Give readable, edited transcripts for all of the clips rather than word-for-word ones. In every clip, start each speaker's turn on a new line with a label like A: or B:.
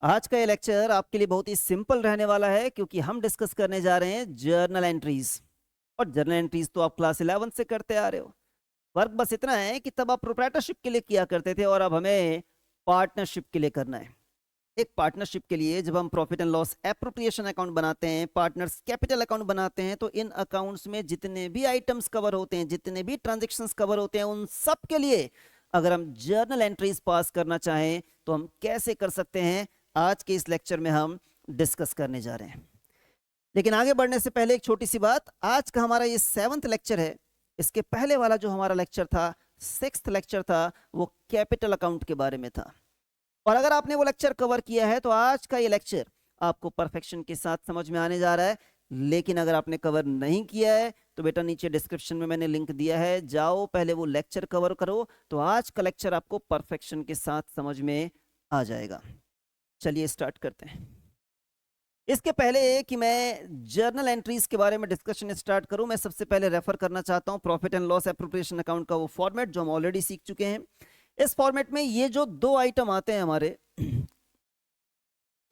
A: आज का ये लेक्चर आपके लिए बहुत ही सिंपल रहने वाला है क्योंकि हम डिस्कस करने जा रहे हैं जर्नल एंट्रीज। और जर्नल एंट्रीज तो आप क्लास 11 से करते आ रहे हो। फर्क बस इतना है कि तब आप प्रोप्राइटरशिप के लिए किया करते थे और अब हमें पार्टनरशिप के लिए करना है। एक पार्टनरशिप के लिए जब हम profit and loss appropriation account बनाते हैं, पार्टनर्स कैपिटल अकाउंट बनाते हैं, तो इन अकाउंट्स में जितने भी आइटम्स कवर होते हैं, जितने भी ट्रांजेक्शन्स कवर होते हैं, उन सब के लिए अगर हम जर्नल एंट्रीज पास करना चाहें तो हम कैसे कर सकते हैं, आज के इस लेक्चर में हम डिस्कस करने जा रहे हैं। लेकिन आगे बढ़ने से पहले एक छोटी सी बात, आज का हमारा ये 7th लेक्चर है। इसके पहले वाला जो हमारा लेक्चर था, 6th लेक्चर था, वो कैपिटल अकाउंट के बारे में था। और अगर आपने वो लेक्चर कवर किया है तो आज का ये लेक्चर आपको परफेक्शन के साथ समझ में आने जा रहा है। लेकिन अगर आपने कवर नहीं किया है तो बेटा नीचे डिस्क्रिप्शन में मैंने लिंक दिया है, जाओ पहले वो लेक्चर कवर करो, तो आज का लेक्चर आपको परफेक्शन के साथ समझ में आ जाएगा। चलिए स्टार्ट करते हैं। इसके पहले कि मैं जर्नल एंट्रीज के बारे में डिस्कशन स्टार्ट करूं, मैं सबसे पहले रेफर करना चाहता हूं profit and loss appropriation account का वो फॉर्मेट जो हम ऑलरेडी सीख चुके हैं। इस फॉर्मेट में ये जो दो आइटम आते हैं हमारे,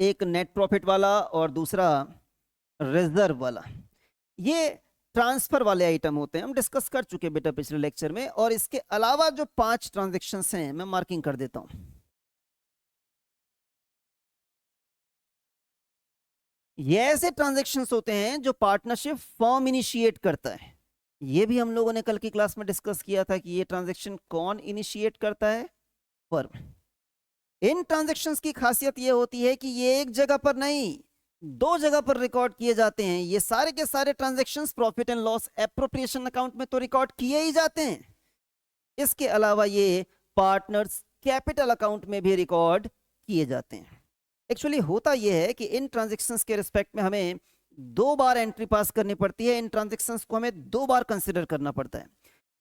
A: एक नेट प्रॉफिट वाला और दूसरा रिजर्व वाला, ये ट्रांसफर वाले आइटम होते हैं। हम डिस्कस कर चुके हैं बेटा पिछले लेक्चर में। और इसके अलावा जो 5 ट्रांजेक्शन्स हैं मैं मार्किंग कर देता हूं। ये ऐसे ट्रांजेक्शन्स होते हैं जो पार्टनरशिप फॉर्म इनिशिएट करता है। ये भी हम लोगों ने कल की क्लास में डिस्कस किया था कि ये ट्रांजेक्शन कौन इनिशिएट करता है, फर्म। इन ट्रांजेक्शन्स की खासियत ये होती है कि ये एक जगह पर नहीं, 2 जगह पर रिकॉर्ड किए जाते हैं। ये सारे के सारे transactions profit and loss appropriation account में तो रिकॉर्ड किए ही जाते हैं, इसके अलावा ये पार्टनर्स कैपिटल अकाउंट में भी रिकॉर्ड किए जाते हैं। एक्चुअली होता यह है कि इन ट्रांजेक्शन्स के रिस्पेक्ट में हमें 2 बार एंट्री पास करनी पड़ती है। इन ट्रांजेक्शन्स को हमें 2 बार कंसिडर करना पड़ता है।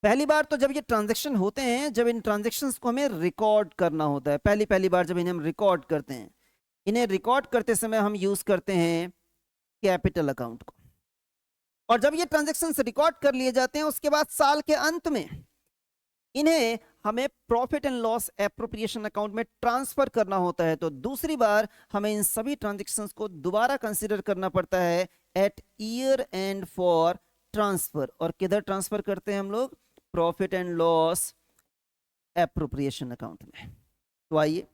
A: पहली बार तो जब ये ट्रांजेक्शन होते हैं, जब इन ट्रांजेक्शन्स को हमें रिकॉर्ड करना होता है, पहली बार जब इन्हें हम रिकॉर्ड करते हैं, इन्हें रिकॉर्ड करते समय हम यूज करते हैं कैपिटल अकाउंट को। और जब ये ट्रांजेक्शन्स रिकॉर्ड कर लिए जाते हैं, उसके बाद साल के अंत में इन्हें हमें profit and loss appropriation account में ट्रांसफर करना होता है। तो दूसरी बार हमें इन सभी ट्रांजैक्शंस को दोबारा कंसीडर करना पड़ता है at year end for transfer. और किधर ट्रांसफर करते हैं हम लोग? Profit and loss appropriation account में। तो आइए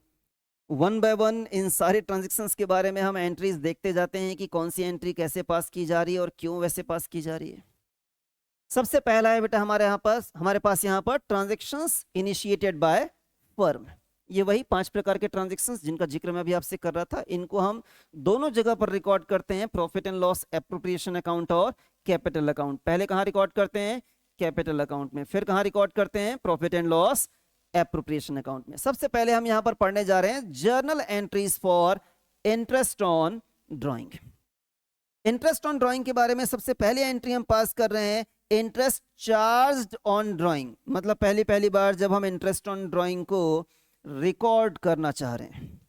A: वन बाय वन इन सारे ट्रांजैक्शंस के बारे में हम एंट्रीज देखते जाते हैं कि कौन सी एंट्री कैसे पास की जा रही है और क्यों वैसे पास की जा रही है। सबसे पहला है बेटा हमारे पास यहाँ पर ट्रांजैक्शंस इनिशिएटेड बाय फर्म। ये वही 5 प्रकार के ट्रांजैक्शंस जिनका जिक्र मैं अभी आपसे कर रहा था, इनको हम दोनों जगह पर रिकॉर्ड करते हैं, profit and loss appropriation account और कैपिटल अकाउंट। पहले कहाँ रिकॉर्ड करते हैं? कैपिटल अकाउंट में। फिर कहाँ रिकॉर्ड करते हैं? Profit and loss appropriation account में। सबसे पहले हम यहाँ पर पढ़ने जा रहे हैं journal entries for interest on drawing. Interest on drawing के बारे में सबसे पहले एंट्री हम पास कर रहे हैं इंटरेस्ट चार्ज्ड ऑन ड्रॉइंग। मतलब पहली बार जब हम इंटरेस्ट ऑन ड्रॉइंग को रिकॉर्ड करना चाह रहे हैं।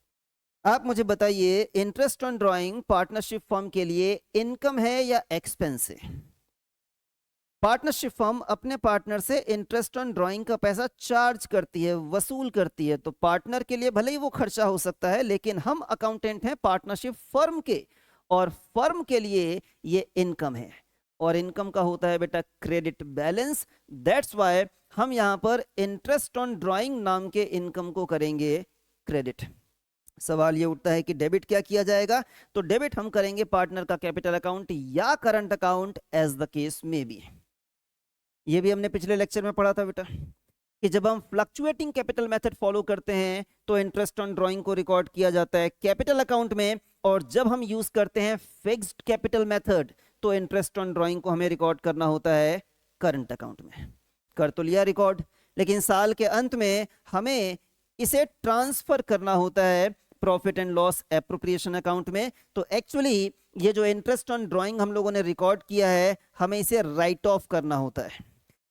A: आप मुझे बताइए, interest on drawing partnership firm के लिए इनकम है या एक्सपेंस है? पार्टनरशिप फर्म अपने पार्टनर से इंटरेस्ट ऑन ड्रॉइंग का पैसा चार्ज करती है, वसूल करती है। तो पार्टनर के लिए भले ही वो खर्चा हो सकता है, लेकिन हम अकाउंटेंट हैं पार्टनरशिप फर्म के, और फर्म के लिए ये इनकम है। और इनकम का होता है बेटा क्रेडिट बैलेंस। दैट्स वाई हम यहां पर इंटरेस्ट ऑन ड्रॉइंग नाम के इनकम को करेंगे क्रेडिट। सवाल ये उठता है कि डेबिट क्या किया जाएगा? तो डेबिट हम करेंगे पार्टनर का कैपिटल अकाउंट या current account, as the case may be. ये भी हमने पिछले लेक्चर में पढ़ा था बेटा कि जब हम फ्लक्चुएटिंग कैपिटल मेथड फॉलो करते हैं तो इंटरेस्ट ऑन ड्रॉइंग को रिकॉर्ड किया जाता है कैपिटल अकाउंट में, और जब हम यूज करते हैं फिक्स्ड कैपिटल मेथड तो इंटरेस्ट ऑन ड्रॉइंग को हमें रिकॉर्ड करना होता है करंट अकाउंट में। कर तो लिया रिकॉर्ड, लेकिन साल के अंत में हमें इसे ट्रांसफर करना होता है profit and loss appropriation account में। तो एक्चुअली ये जो इंटरेस्ट ऑन ड्रॉइंग हम लोगों ने रिकॉर्ड किया है, हमें इसे राइट ऑफ करना होता है।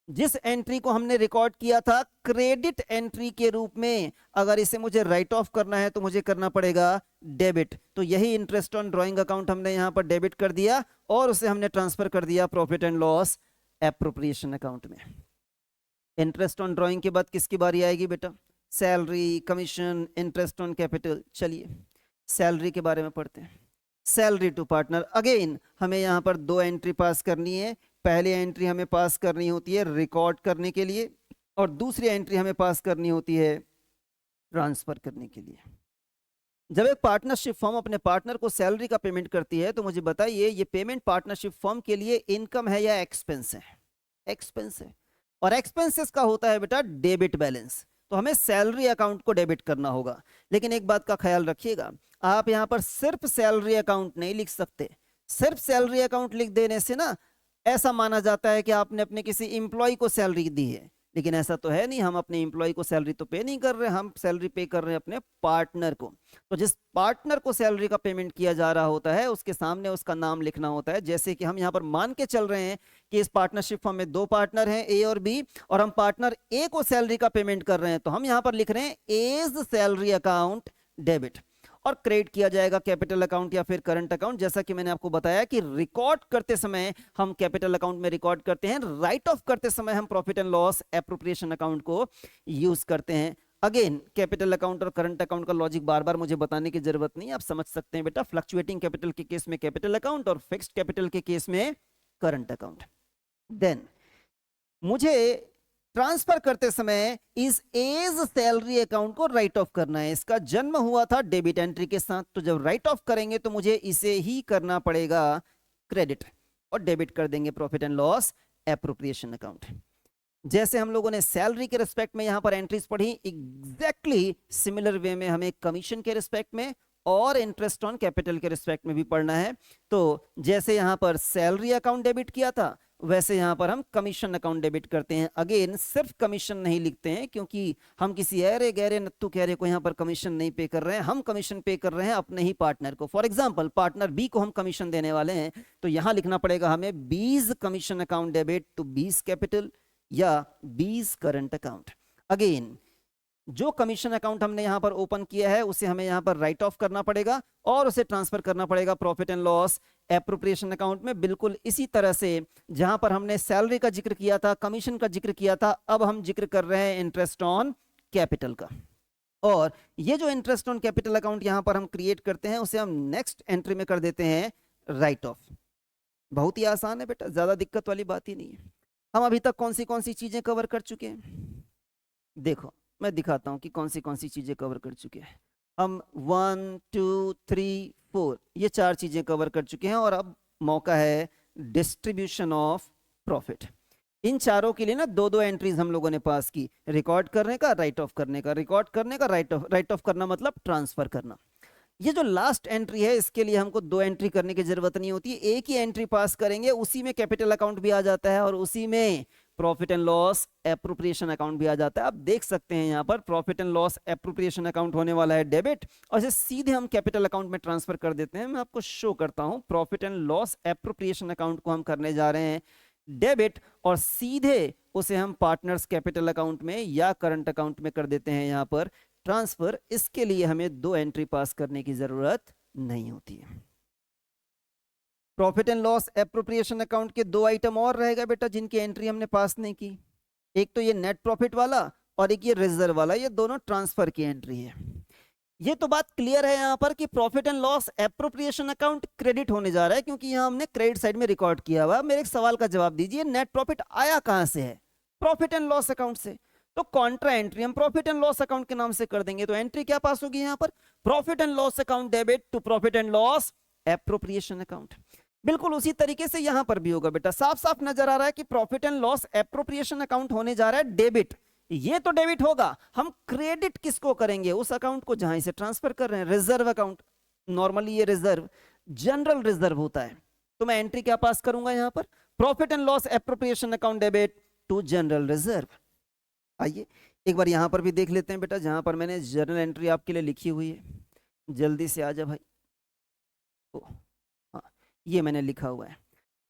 A: जिस एंट्री को हमने रिकॉर्ड किया था क्रेडिट एंट्री के रूप में, अगर इसे मुझे राइट ऑफ करना है तो मुझे करना पड़ेगा डेबिट। तो यही इंटरेस्ट ऑन ड्रॉइंग अकाउंट हमने यहां पर डेबिट कर दिया और उसे हमने ट्रांसफर कर दिया profit and loss appropriation account में। इंटरेस्ट ऑन ड्रॉइंग के बाद किसकी बारी आएगी बेटा? Salary, commission, interest on capital. चलिए सैलरी के बारे में पढ़ते हैं। सैलरी टू पार्टनर, अगेन हमें यहाँ पर दो एंट्री पास करनी है। पहली एंट्री हमें पास करनी होती है रिकॉर्ड करने के लिए, और दूसरी एंट्री हमें पास करनी होती है ट्रांसफर करने के लिए। जब एक पार्टनरशिप फर्म अपने पार्टनर को सैलरी का पेमेंट करती है तो मुझे बताइए ये पेमेंट पार्टनरशिप फर्म के लिए इनकम है या एक्सपेंस है? एक्सपेंस है। और एक्सपेंसेस का होता है बेटा डेबिट बैलेंस, तो हमें सैलरी अकाउंट को डेबिट करना होगा। लेकिन एक बात का ख्याल रखिएगा, आप यहां पर सिर्फ सैलरी अकाउंट नहीं लिख सकते। सिर्फ सैलरी अकाउंट लिख देने से ना ऐसा माना जाता है कि आपने अपने किसी इंप्लॉय को सैलरी दी है, लेकिन ऐसा तो है नहीं। हम अपने इंप्लॉय को सैलरी तो पे नहीं कर रहे, हम सैलरी पे कर रहे हैं अपने पार्टनर को। तो जिस पार्टनर को सैलरी का पेमेंट किया जा रहा होता है उसके सामने उसका नाम लिखना होता है। जैसे कि हम यहाँ पर मान के चल रहे हैं कि इस पार्टनरशिप फर्म में दो पार्टनर हैं, ए और बी, और हम पार्टनर ए को सैलरी का पेमेंट कर रहे हैं, तो हम यहाँ पर लिख रहे हैं एज सैलरी अकाउंट डेबिट, और क्रेडिट किया जाएगा कैपिटल अकाउंट या फिर करंट अकाउंट। जैसा कि मैंने आपको बताया कि रिकॉर्ड करते समय हम कैपिटल अकाउंट में रिकॉर्ड करते हैं, राइट ऑफ करते समय हम profit and loss appropriation account को यूज करते हैं। अगेन कैपिटल अकाउंट और करंट अकाउंट का लॉजिक बार बार मुझे बताने की जरूरत नहीं है, आप समझ सकते हैं बेटा। फ्लक्चुएटिंग कैपिटल के केस में कैपिटल अकाउंट और फिक्स्ड कैपिटल के केस में करंट अकाउंट। देन मुझे ट्रांसफर करते समय इस एज सैलरी अकाउंट को राइट ऑफ करना है। इसका जन्म हुआ था डेबिट एंट्री के साथ, तो जब राइट ऑफ करेंगे तो मुझे इसे ही करना पड़ेगा क्रेडिट, और डेबिट कर देंगे profit and loss appropriation account. जैसे हम लोगों ने सैलरी के रिस्पेक्ट में यहां पर एंट्रीज पढ़ी, एग्जैक्टली सिमिलर वे में हमें कमीशन के रिस्पेक्ट में और इंटरेस्ट ऑन कैपिटल के रिस्पेक्ट में भी पढ़ना है। तो जैसे यहां पर सैलरी अकाउंट डेबिट किया था, वैसे यहां पर हम कमीशन अकाउंट डेबिट करते हैं। अगेन सिर्फ कमीशन नहीं लिखते हैं, क्योंकि हम किसी अरे गहरे नत्थु कहरे को यहां पर कमीशन नहीं पे कर रहे हैं, हम कमीशन पे कर रहे हैं अपने ही पार्टनर को। फॉर एग्जांपल पार्टनर बी को हम कमीशन देने वाले हैं, तो यहां लिखना पड़ेगा हमें B's commission account debit to B's capital या बीज करंट अकाउंट। अगेन जो कमीशन अकाउंट हमने यहां पर ओपन किया है उसे हमें यहां पर राइट ऑफ करना पड़ेगा और उसे ट्रांसफर करना पड़ेगा profit and loss appropriation account में, बिल्कुल इसी तरह से जहां पर हमने सैलरी का जिक्र किया था, कमीशन का जिक्र किया था, अब हम जिक्र कर रहे हैं इंटरेस्ट ऑन कैपिटल का। और ये जो इंटरेस्ट ऑन कैपिटल अकाउंट यहां पर हम क्रिएट करते हैं उसे हम नेक्स्ट एंट्री में कर देते हैं राइट ऑफ। बहुत ही आसान है बेटा, ज्यादा दिक्कत वाली बात ही नहीं है। हम अभी तक कौन सी चीजें कवर कर चुके हैं, देखो मैं दिखाता हूं कि कौन सी चीजें कवर कर चुके हैं। हम 1 2 3 4 ये 4 चीजें कवर कर चुके हैं, और अब मौका है डिस्ट्रीब्यूशन ऑफ प्रॉफिट। इन चारों के लिए ना दो दो एंट्रीज हम लोगों ने पास की, रिकॉर्ड करने का, राइट ऑफ करने का। रिकॉर्ड करने का, राइट ऑफ करना मतलब ट्रांसफर करना। ये जो लास्ट एंट्री है इसके लिए हमको दो एंट्री करने की जरूरत नहीं होती, एक ही एंट्री पास करेंगे, उसी में कैपिटल अकाउंट भी आ जाता है और उसी में profit and loss appropriation account भी आ जाता है। आप देख सकते हैं यहाँ पर profit and loss appropriation account होने वाला है डेबिट, और इसे सीधे हम कैपिटल अकाउंट में ट्रांसफर कर देते हैं। मैं आपको शो करता हूँ, profit and loss appropriation account को हम करने जा रहे हैं डेबिट, और सीधे उसे हम पार्टनर्स कैपिटल अकाउंट में या करंट अकाउंट में कर देते हैं यहाँ पर ट्रांसफर। इसके लिए हमें दो एंट्री पास करने की जरूरत नहीं होती है। Profit and loss appropriation account के दो आइटम और रहेगा बेटा जिनकी एंट्री हमने पास नहीं की, एक तो ये नेट प्रॉफिट वाला और एक ये रिजर्व वाला, ये दोनों ट्रांसफर की एंट्री है। ये तो बात क्लियर है यहाँ पर कि profit and loss appropriation account credit होने जा रहा है, क्योंकि यहाँ हमने क्रेडिट साइड में रिकॉर्ड किया हुआ। मेरे एक सवाल का जवाब दीजिए, नेट प्रॉफिट आया कहां से है? प्रॉफिट एंड लॉस अकाउंट से। तो कॉन्ट्रा एंट्री हम प्रॉफिट एंड लॉस अकाउंट के नाम से कर देंगे, तो एंट्री क्या पास होगी यहाँ पर? Profit and loss account debit to profit and loss appropriation account. बिल्कुल उसी तरीके से यहां पर भी होगा बेटा, साफ साफ नजर आ रहा है कि profit and loss appropriation account होने जा रहा है डेबिट। ये तो डेबिट होगा, हम क्रेडिट किसको करेंगे? उस अकाउंट को जहां से ट्रांसफर कर रहे हैं, रिजर्व अकाउंट। नॉर्मली ये रिजर्व जनरल रिजर्व होता है, तो मैं एंट्री क्या पास करूंगा यहाँ पर? Profit and loss appropriation account debit to general reserve. आइए एक बार यहां पर भी देख लेते हैं बेटा, जहां पर मैंने जर्नल एंट्री आपके लिए लिखी हुई है। जल्दी से आ जा भाई। हाँ, ये मैंने लिखा हुआ है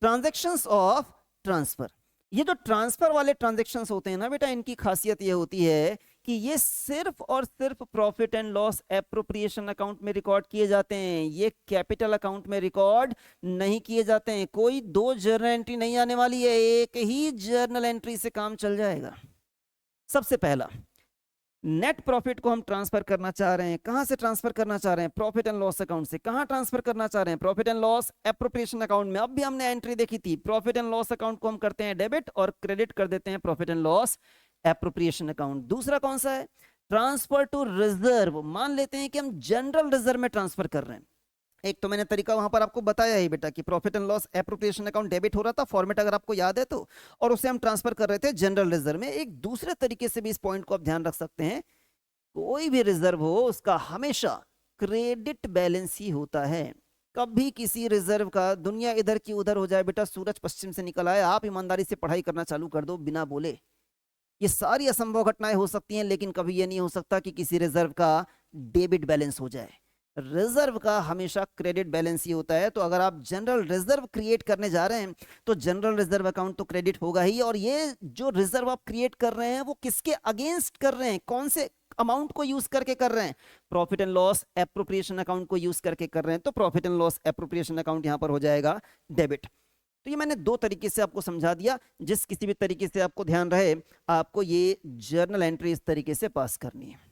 A: ट्रांजैक्शंस ऑफ ट्रांसफर। ये जो ट्रांसफर वाले ट्रांजैक्शंस होते हैं ना बेटा, इनकी खासियत ये होती है कि ये सिर्फ और सिर्फ profit and loss appropriation account में रिकॉर्ड किए जाते हैं, ये कैपिटल अकाउंट में रिकॉर्ड नहीं किए जाते हैं। कोई दो जर्नल एंट्री नहीं आने वाली है, एक ही जर्नल एंट्री से काम चल जाएगा। सबसे पहला नेट प्रॉफिट को हम ट्रांसफर करना चाह रहे हैं, कहां से ट्रांसफर करना चाह रहे हैं? प्रॉफिट एंड लॉस अकाउंट से। कहां ट्रांसफर करना चाह रहे हैं? Profit and loss appropriation account में। अब भी हमने एंट्री देखी थी, प्रॉफिट एंड लॉस अकाउंट को हम करते हैं डेबिट और क्रेडिट कर देते हैं profit and loss appropriation account. दूसरा कौन सा है? Transfer to reserve. मान लेते हैं कि हम जनरल रिजर्व में ट्रांसफर कर रहे हैं। एक तो मैंने तरीका वहां पर आपको बताया ही बेटा कि profit and loss appropriation account debit हो रहा था, फॉर्मेट अगर आपको याद है तो, और उसे हम ट्रांसफर कर रहे थे जनरल रिजर्व में। एक दूसरे तरीके से भी इस पॉइंट को आप ध्यान रख सकते हैं, कोई भी रिजर्व हो उसका हमेशा क्रेडिट बैलेंस ही होता है। कभी किसी रिजर्व का दुनिया इधर की उधर हो जाए बेटा, सूरज पश्चिम से निकल आए, आप ईमानदारी से पढ़ाई करना चालू कर दो बिना बोले, ये सारी असंभव घटनाएं हो सकती हैं, लेकिन कभी ये नहीं हो सकता कि किसी रिजर्व का डेबिट बैलेंस हो जाए। रिजर्व का हमेशा क्रेडिट बैलेंस ही होता है। तो अगर आप जनरल रिजर्व क्रिएट करने जा रहे हैं तो जनरल रिजर्व अकाउंट तो क्रेडिट होगा ही, और ये जो रिजर्व आप क्रिएट कर रहे हैं वो किसके अगेंस्ट कर रहे हैं, कौन से अमाउंट को यूज करके कर रहे हैं? Profit and loss appropriation account को यूज करके कर रहे हैं, तो profit and loss appropriation account यहां पर हो जाएगा डेबिट। तो ये मैंने दो तरीके से आपको समझा दिया, जिस किसी भी तरीके से आपको ध्यान रहे, आपको ये जर्नल एंट्री इस तरीके से पास करनी है।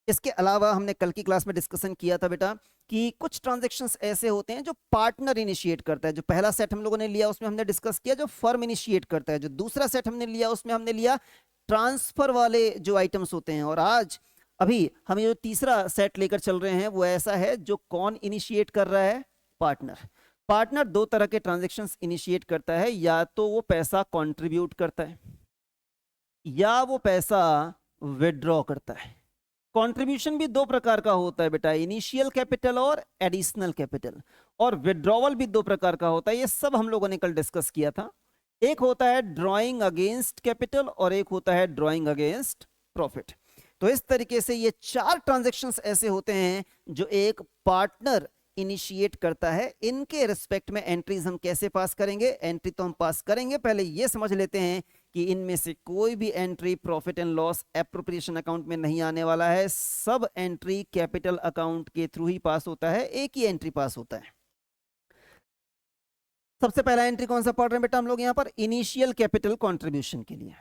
A: इसके अलावा हमने कल की क्लास में डिस्कशन किया था बेटा कि कुछ ट्रांजैक्शंस ऐसे होते हैं जो पार्टनर इनिशिएट करता है। जो पहला सेट हम लोगों ने लिया उसमें हमने डिस्कस किया जो फर्म इनिशिएट करता है, जो दूसरा सेट हमने लिया उसमें हमने लिया ट्रांसफर वाले जो आइटम्स होते हैं, और आज अभी हम ये जो तीसरा सेट लेकर चल रहे हैं वो ऐसा है जो कौन इनिशिएट कर रहा है? पार्टनर। पार्टनर दो तरह के ट्रांजैक्शंस इनिशिएट करता है, या तो वो पैसा कंट्रीब्यूट करता है या वो पैसा विड्रॉ करता है। कंट्रीब्यूशन भी दो प्रकार का होता है बेटा, इनिशियल कैपिटल और एडिशनल कैपिटल, और विड्रॉवल भी दो प्रकार का होता है। ये सब हम लोगों ने कल डिस्कस किया था। एक होता है ड्रॉइंग अगेंस्ट कैपिटल और एक होता है ड्रॉइंग अगेंस्ट प्रॉफिट। तो इस तरीके से ये चार ट्रांजैक्शंस ऐसे होते हैं जो एक पार्टनर इनिशिएट करता है। इनके रिस्पेक्ट में एंट्रीज हम कैसे पास करेंगे? एंट्री तो हम पास करेंगे, पहले ये समझ लेते हैं कि इनमें से कोई भी entry profit and loss appropriation account में नहीं आने वाला है। सब एंट्री कैपिटल अकाउंट के थ्रू ही पास होता है, एक ही एंट्री पास होता है। सबसे पहला एंट्री कौन सा पढ़ रहे हैं बेटा हम लोग यहाँ पर? इनिशियल कैपिटल कंट्रीब्यूशन के लिए।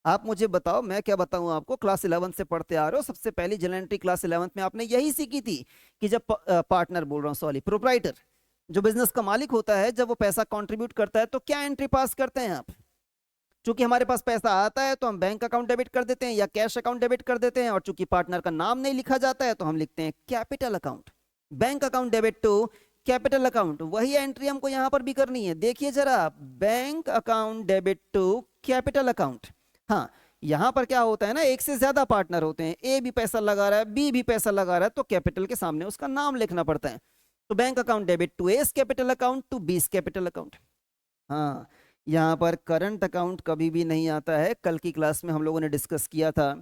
A: आप मुझे बताओ, मैं क्या बताऊं आपको? क्लास 11 से पढ़ते आ रहे हो, सबसे पहली जनरल एंट्री क्लास 11 में आपने यही सीखी थी कि जब पार्टनर बोल रहा हूँ, सॉरी, प्रोप्राइटर, जो बिजनेस का मालिक होता है, जब वो पैसा कंट्रीब्यूट करता है तो क्या एंट्री पास करते हैं आप? चूंकि हमारे पास पैसा आता है तो हम बैंक अकाउंट डेबिट कर देते हैं या कैश अकाउंट डेबिट कर देते हैं, और चूंकि पार्टनर का नाम नहीं लिखा जाता है तो हम लिखते हैं capital account, bank account debit to capital account. वही एंट्री हमको यहां पर भी करनी है। देखिए जरा, bank account debit to capital account. हाँ, यहां पर क्या होता है ना, एक से ज्यादा पार्टनर होते हैं, ए भी पैसा लगा रहा है, बी भी पैसा लगा रहा है, तो कैपिटल के सामने उसका नाम लिखना पड़ता है। तो bank account debit to A's capital account to B's capital account. हाँ, यहाँ पर करंट अकाउंट कभी भी नहीं आता है। कल की क्लास में हम लोगों ने डिस्कस किया था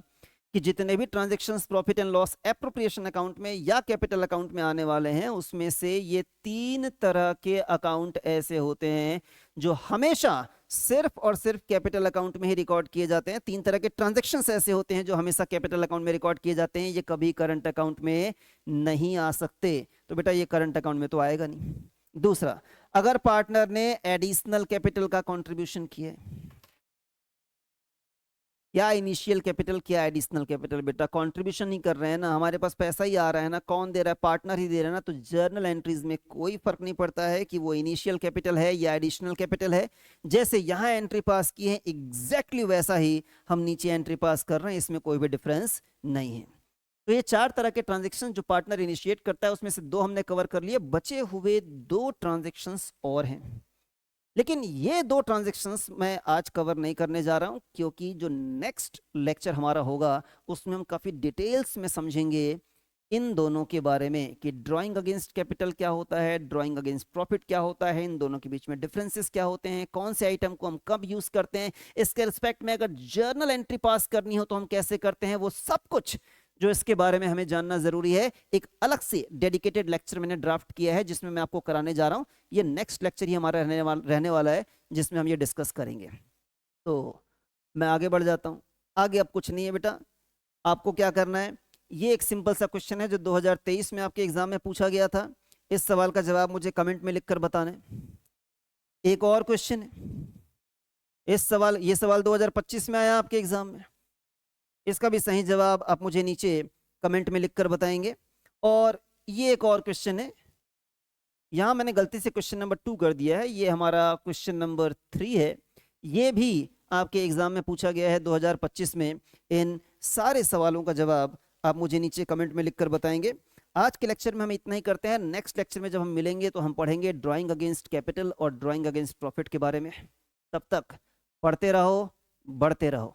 A: कि जितने भी transactions profit and loss appropriation account में या कैपिटल अकाउंट में आने वाले हैं, उसमें से ये तीन तरह के अकाउंट ऐसे होते हैं जो हमेशा सिर्फ और सिर्फ कैपिटल अकाउंट में ही रिकॉर्ड किए जाते हैं। तीन तरह के ट्रांजैक्शंस ऐसे होते हैं जो हमेशा कैपिटल अकाउंट में रिकॉर्ड किए जाते हैं, ये कभी करंट अकाउंट में नहीं आ सकते। तो बेटा ये करंट अकाउंट में तो आएगा नहीं। दूसरा, अगर पार्टनर ने एडिशनल कैपिटल का कंट्रीब्यूशन किया है, क्या इनिशियल कैपिटल क्या एडिशनल कैपिटल? बेटा कंट्रीब्यूशन नहीं कर रहे हैं ना, हमारे पास पैसा ही आ रहा है ना, कौन दे रहा है? पार्टनर ही दे रहा है ना। तो जर्नल एंट्रीज में कोई फर्क नहीं पड़ता है कि वो इनिशियल कैपिटल है या एडिशनल कैपिटल है। जैसे यहां एंट्री पास की है एग्जैक्टली वैसा ही हम नीचे एंट्री पास कर रहे हैं, इसमें कोई भी डिफरेंस नहीं है। तो ये चार तरह के ट्रांजेक्शन जो पार्टनर इनिशिएट करता है, उसमें से दो हमने कवर कर लिए, बचे हुए दो ट्रांजेक्शन्स और हैं। लेकिन ये दो ट्रांजैक्शंस मैं आज कवर नहीं करने जा रहा हूं, क्योंकि जो नेक्स्ट लेक्चर हमारा होगा उसमें हम काफ़ी डिटेल्स में समझेंगे इन दोनों के बारे में कि ड्राइंग अगेंस्ट कैपिटल क्या होता है, ड्राइंग अगेंस्ट प्रॉफिट क्या होता है, इन दोनों के बीच में डिफरेंसेस क्या होते हैं, कौन से आइटम को हम कब यूज़ करते हैं, इसके रिस्पेक्ट में अगर जर्नल एंट्री पास करनी हो तो हम कैसे करते हैं, वो सब कुछ जो इसके बारे में हमें जानना जरूरी है, एक अलग से डेडिकेटेड लेक्चर मैंने ड्राफ्ट किया है जिसमें मैं आपको कराने जा रहा हूं। ये नेक्स्ट लेक्चर ही हमारा रहने वाला है जिसमें हम ये डिस्कस करेंगे। तो मैं आगे बढ़ जाता हूं। आगे अब कुछ नहीं है बेटा, आपको क्या करना है, ये एक सिंपल सा क्वेश्चन है जो 2023 में आपके एग्जाम में पूछा गया था। इस सवाल का जवाब मुझे कमेंट में लिखकर बताना है। एक और क्वेश्चन है, ये सवाल 2025 में आया आपके एग्जाम में। इसका भी सही जवाब आप मुझे नीचे कमेंट में लिखकर बताएंगे। और ये एक और क्वेश्चन है, यहाँ मैंने गलती से क्वेश्चन नंबर 2 कर दिया है, ये हमारा क्वेश्चन नंबर 3 है। ये भी आपके एग्जाम में पूछा गया है 2025 में। इन सारे सवालों का जवाब आप मुझे नीचे कमेंट में लिखकर बताएंगे। आज के लेक्चर में हम इतना ही करते हैं। नेक्स्ट लेक्चर में जब हम मिलेंगे तो हम पढ़ेंगे ड्राइंग अगेंस्ट कैपिटल और ड्राइंग अगेंस्ट प्रॉफिट के बारे में। तब तक पढ़ते रहो, बढ़ते रहो।